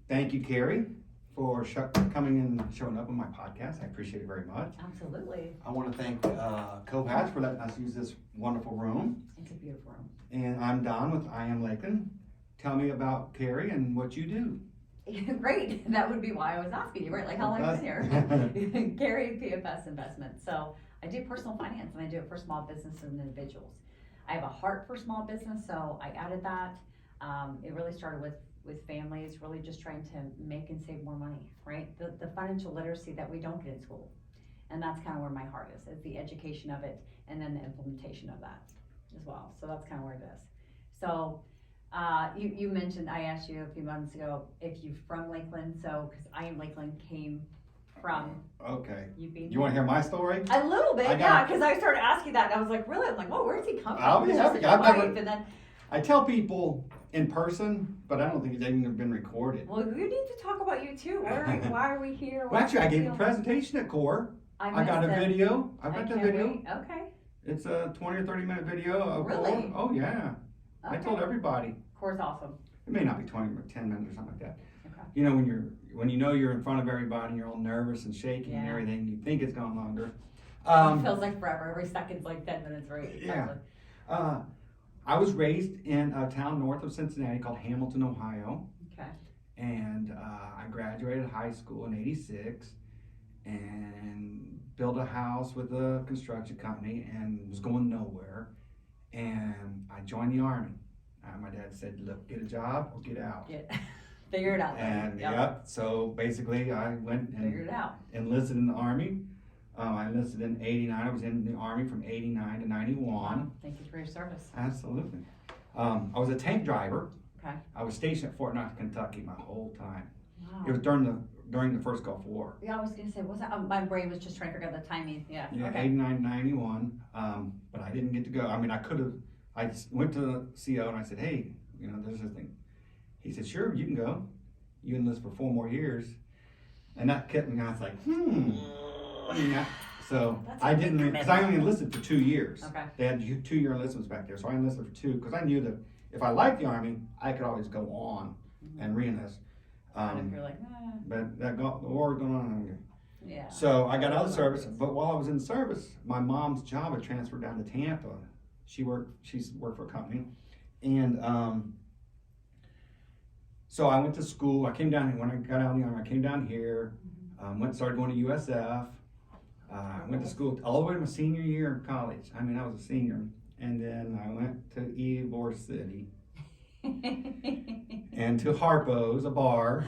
Thank you, Kari, for coming and showing up on my podcast. I appreciate it very much. Absolutely. I want to thank Cohatch for letting us use this wonderful room. It's a beautiful room. And I'm Don with I Am Lakeland. Tell me about Kari and what you do. Great. That would be why I was asking you, right? Like, how long have you been here? Kari, PFS Investment. So I do personal finance, and I do it for small businesses and individuals. I have a heart for small business, so I added that. It really started with families really just trying to make and save more money, right? The financial literacy that we don't get in school. And that's kind of where my heart is the education of it and then the implementation of that as well. So that's kind of where it is. So you mentioned, I asked you a few months ago if you're from Lakeland, so, because I Am Lakeland came from Okay. you being You want to hear my story? a little bit, yeah, because I started asking that, and I was like, really? I'm like, well, where does he come from? I'll be He's happy. just his I've never- wife, and then, I tell people in person, but I don't think it's even been recorded. well, you need to talk about you too. Why are we here? Well, actually, I gave a What's presentation at CORE. I got a missed it. video. I've I got the can't video. wait. Okay. It's a 20 or 30 minute video of Really? CORE. Oh, yeah. I Okay. told everybody. Core's awesome. It may not be 20, but 10 minutes or something like that. Okay. You know, when you know you're in front of everybody, you're all nervous and shaking and Yeah. everything, you think it's going longer. It feels like forever. Every second's like 10 minutes, right? Yeah. I was raised in a town north of Cincinnati called Hamilton, Ohio, Okay. and I graduated high school in '86 and built a house with a construction company and was going nowhere. And I joined the Army. My dad said, look, get a job or get out. Figure it out. And Yep. yep, so basically I went Figure and it out. enlisted in the Army. I enlisted in '89. I was in the Army from '89 to '91. Wow. Thank you for your service. Absolutely. I was a tank driver. Okay. I was stationed at Fort Knox, Kentucky my whole time. Wow. It was during the first Gulf War. Yeah, I was gonna say, was that? My brain was just trying to figure out the timing. Yeah. Yeah, Okay. '89, '91. But I didn't get to go. I mean, I could have. I went to the CO and I said, hey, you know, there's this thing. He said, sure, you can go. You enlist for 4 more years. And that kept me. I was like, Yeah. So That's a I big didn't, because commitment. I only enlisted for 2 years. Okay. They had 2-year enlistments back there, so I enlisted for 2 because I knew that if I liked the Army, I could always go on and re-enlist. And if you're like, But the war was going on. yeah. So I got out of the service, but while I was in the service, my mom's job had transferred down to Tampa. She's worked for a company, and so I went to school. I came down here when I got out of the Army. I came down here, started going to USF. I went to school all the way to my senior year in college. I mean, I was a senior, and then I went to Ybor City and to Harpo's, a bar,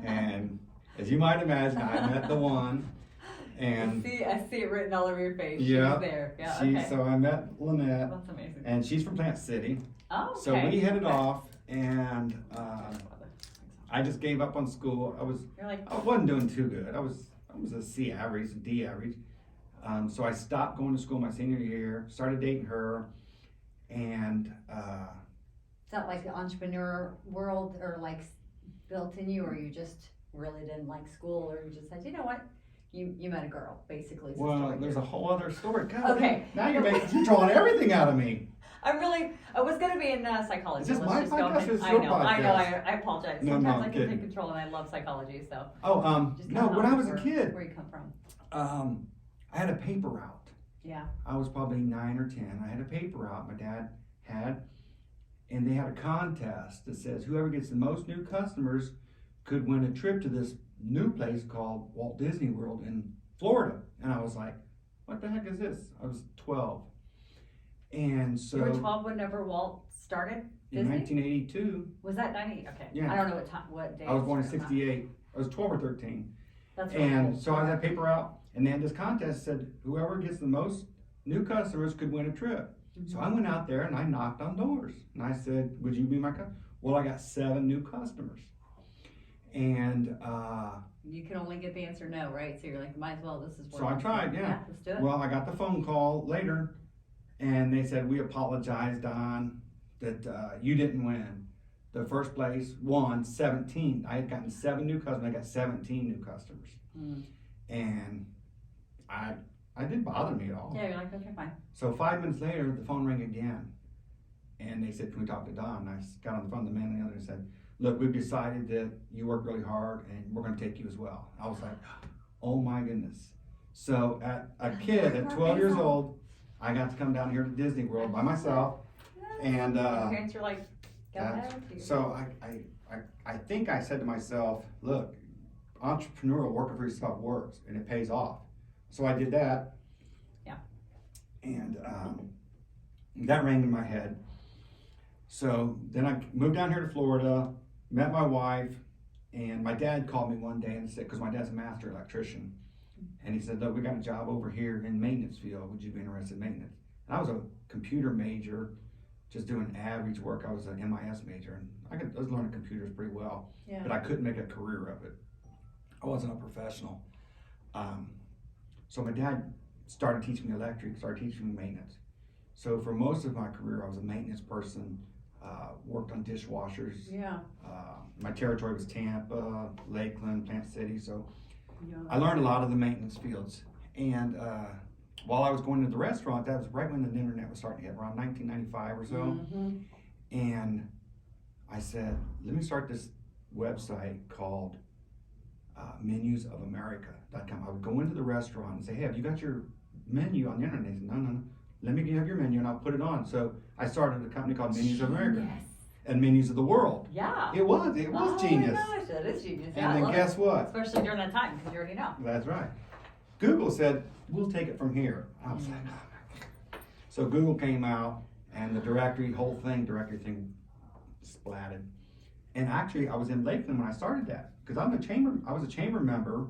and as you might imagine, I met the one. And I see it written all over your face. Yeah, She's there. Yeah. she, Okay. so I met Lynette, That's amazing. and she's from Plant City. Oh, okay. So we headed off, and I just gave up on school. You're like, I wasn't doing too good. I was a C average, D average. So I stopped going to school my senior year, started dating her, and is that like the entrepreneur world or like built in you, or you just really didn't like school, or you just said, you know what? You met a girl, basically. is the well, story there's here. a whole other story. God, Okay. now you're drawing everything out of me. I was going to be in psychology. Is this Let's my just go podcast ahead. or is I your know, podcast? I apologize. No, Sometimes I'm I can kidding. take control, and I love psychology, so. Oh, Just no, kinda when I was a where- kid, Where you come from. I had a paper route. Yeah. I was probably 9 or 10. I had a paper route my dad had, and they had a contest that says whoever gets the most new customers could win a trip to this new place called Walt Disney World in Florida. And I was like, what the heck is this? I was 12. And so You were 12 whenever Walt started in Disney? 1982, Was that 90? Okay. Yeah. I don't know what day. I was born in it started. 68. I was 12 or 13. That's really And cool. so I had a paper route, and they had this contest that said whoever gets the most new customers could win a trip. So I went out there and I knocked on doors and I said, would you be my customer? Well, I got 7 new customers. And You can only get the answer no, right? So you're like, might as well, this is so I tried, yeah. Let's do it. Well, I got the phone call later and they said, we apologize, Don, that you didn't win. The first place won 17. I had gotten 7 new customers. I got 17 new customers. And it didn't bother me at all. Yeah, you're like, okay, fine. So 5 minutes later, the phone rang again. And they said, can we talk to Don? And I got on the phone, the man on the other and said, look, we've decided that you work really hard and we're gonna take you as well. I was like, oh my goodness. So at a kid at 12 years old, I got to come down here to Disney World by myself. And Your parents were like, go ahead. so I think I said to myself, look, entrepreneurial working for yourself works and it pays off. So I did that. Yeah. And that rang in my head. So then I moved down here to Florida, met my wife, and my dad called me one day and said, because my dad's a master electrician, and he said, look, we got a job over here in maintenance field. Would you be interested in maintenance? And I was a computer major, just doing average work. I was an MIS major, and I was learning computers pretty well, but I couldn't make a career of it. I wasn't a professional. So my dad started teaching me electric, started teaching me maintenance. So for most of my career, I was a maintenance person, worked on dishwashers. Yeah. My territory was Tampa, Lakeland, Plant City, so Yeah. I learned a lot of the maintenance fields. And while I was going to the restaurant, that was right when the internet was starting to hit, around 1995 or so. Mm-hmm. And I said, let me start this website called menusofamerica.com. I would go into the restaurant and say, hey, have you got your menu on the internet? He said, no. Let me have your menu and I'll put it on. So I started a company called Menus of America. Yes. And Menus of the World. Yeah. It was oh genius. My gosh, that is genius. And then guess what? Especially during that time, because you already know. That's right. Google said, we'll take it from here. I was like, oh my God. So Google came out and the directory thing splatted. And actually I was in Lakeland when I started that. Because I was a chamber member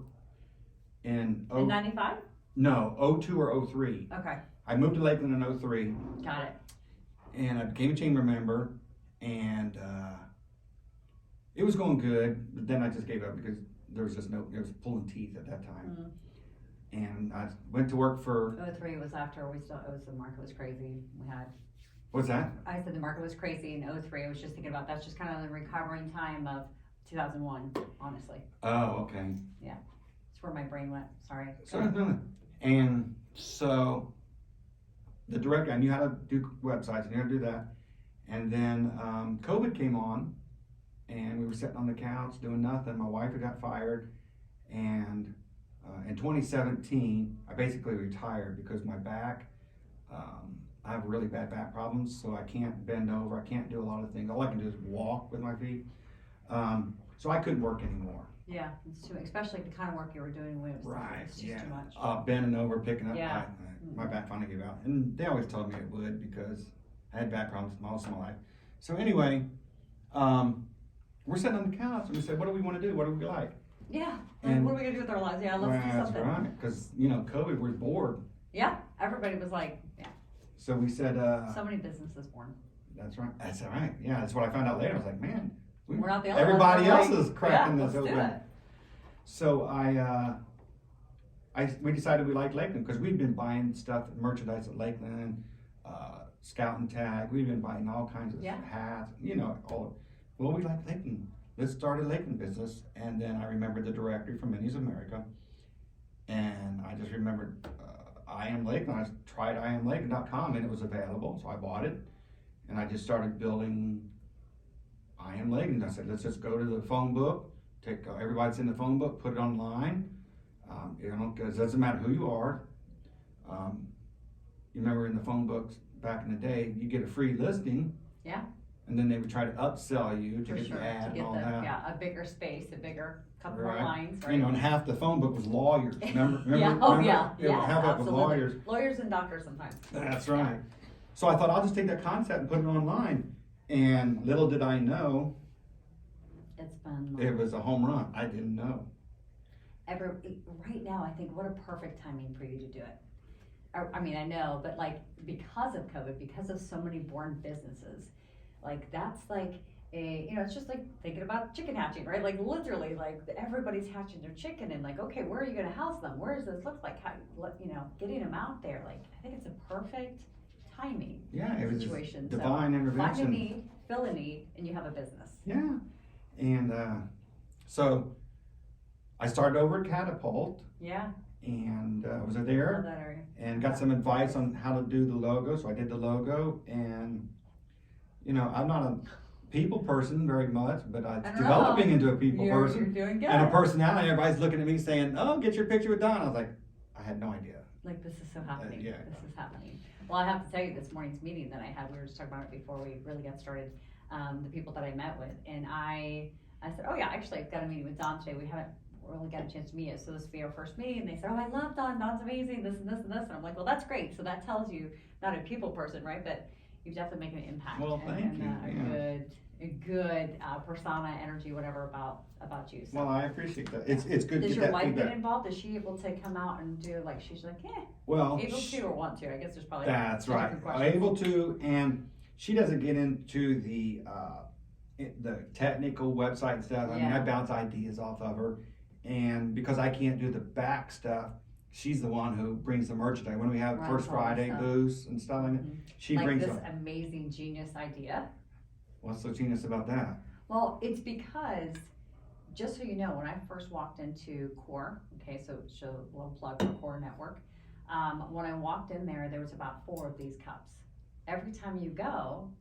in 95? No, 02 or 03. Okay. I moved to Lakeland in 03. Got it. And I became a chamber member, and it was going good, but then I just gave up because there was pulling teeth at that time. And I went to work for. 03 was after the market was crazy. What's that? I said the market was crazy in 03. I was just thinking about that's just kind of the recovering time of 2001, honestly. Oh, okay. Yeah. That's where my brain went. Sorry. And so the director, I knew how to do websites, I knew how to do that. And then COVID came on, and we were sitting on the couch doing nothing. My wife had got fired, and in 2017, I basically retired because my back, I have really bad back problems, so I can't bend over, I can't do a lot of things. All I can do is walk with my feet. So I couldn't work anymore. Yeah, it's too, especially the kind of work you were doing when it was just too much. Bending over, picking up, Yeah. my back finally gave out. And they always told me it would because I had back problems most of my life. So anyway, we're sitting on the couch and we said, what do we want to do? What do we like? Yeah, And what are we going to do with our lives? Yeah, let's do something. That's right, because, COVID, we're bored. Yeah, everybody was like, yeah. So we said, so many businesses born. That's right. That's all right. Yeah, that's what I found out later. I was like, man, we're not the only everybody ones. else is cracking let's this open. Do it. So we decided we liked Lakeland because we'd been buying stuff, merchandise at Lakeland, Scout and Tag. We'd been buying all kinds of hats, well, we like Lakeland. Let's start a Lakeland business. And then I remembered the directory from Menus of America. And I just remembered I Am Lakeland. I tried iamlakeland.com and it was available. So I bought it and I just started building I Am Lakeland. I said, let's just go to the phone book, take everybody that's in the phone book, put it online. It doesn't matter who you are. You remember in the phone books back in the day, you get a free listing. Yeah. And then they would try to upsell you to get the ad and all that. Yeah, a bigger space, a bigger couple more lines. Right? And half the phone book was lawyers. Remember? Yeah. Half of it was lawyers. Lawyers and doctors sometimes. That's right. So I thought I'll just take that concept and put it online. And little did I know, it's fun. It was a home run. I didn't know. Right now, I think what a perfect timing for you to do it. I mean, I know, but because of COVID, because of so many born businesses, that's it's just like thinking about chicken hatching, right? Literally, everybody's hatching their chicken and okay, where are you going to house them? Where does this look like? How, getting them out there. I think it's a perfect timing situation. Divine intervention. Find a need, fill a need, and you have a business. Yeah. And so I started over at Catapult. Yeah. And was there and got some advice on how to do the logo. So I did the logo, and I'm not a people person very much, but I I'm don't developing know. into a people You're person. doing good. And a personality, everybody's looking at me saying, oh, get your picture with Don. I was like, I had no idea. Like, this is so happening. yeah. This is happening. Well, I have to tell you, this morning's meeting that I had, we were just talking about it before we really got started, the people that I met with, and I said, oh yeah, actually, I've got a meeting with Don today. We haven't really got a chance to meet yet, so this will be our first meeting. And they said, oh, I love Don. Don's amazing, this and this and this. And I'm like, well, that's great. So that tells you, not a people person, right? But you've definitely making an impact. Well, thank you. A good persona, energy, whatever about you. So. Well, I appreciate that. It's good to Does get your that wife feedback. get involved? Is she able to come out and do, like, she's like, Well, able to or want to? I guess there's probably that's right. different questions. Able to, and she doesn't get into the technical website and stuff. I mean, I Yeah. bounce ideas off of her, and because I can't do the back stuff, she's the one who brings the merchandise. When we have Runs First all the Friday stuff. booths and stuff like that, Mhm. she Like brings this them. amazing genius idea. What's so genius about that? Well, it's because, just so you know, when I first walked into Core, okay, so a little plug for Core Network. When I walked in there was about 4 of these cups. Every time you go,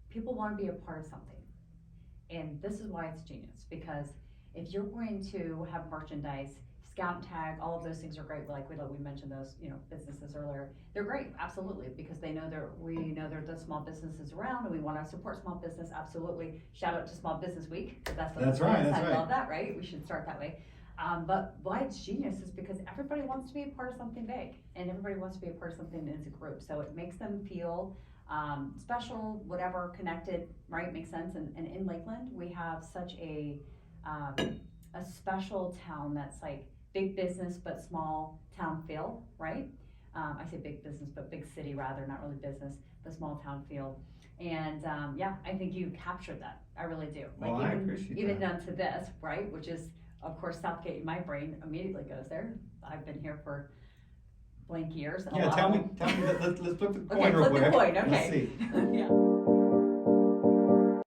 people want to be a part of something. And this is why it's genius, because if you're going to have merchandise, scout and tag, all of those things are great. Like we mentioned those, businesses earlier. They're great, absolutely, because we know they're the small businesses around, and we want to support small business, absolutely. Shout out to Small Business Week, because that's what That's it right, is. that's I right. love that, right? We should start that way. But why it's genius is because everybody wants to be a part of something big, and everybody wants to be a part of something as a group. So it makes them feel special, whatever, connected, right? Makes sense. And in Lakeland, we have such a special town that's like big business but small town feel, right? I say big business but big city rather, not really business, but small town feel. And I think you captured that. I really do. Well, I appreciate even that. down to this, right? Which is, of course, Southgate in my brain immediately goes there. I've been here for blank years. Yeah, tell me. Let's flip the coin Okay, real flip quick. the coin. Let's Okay. see. Yeah.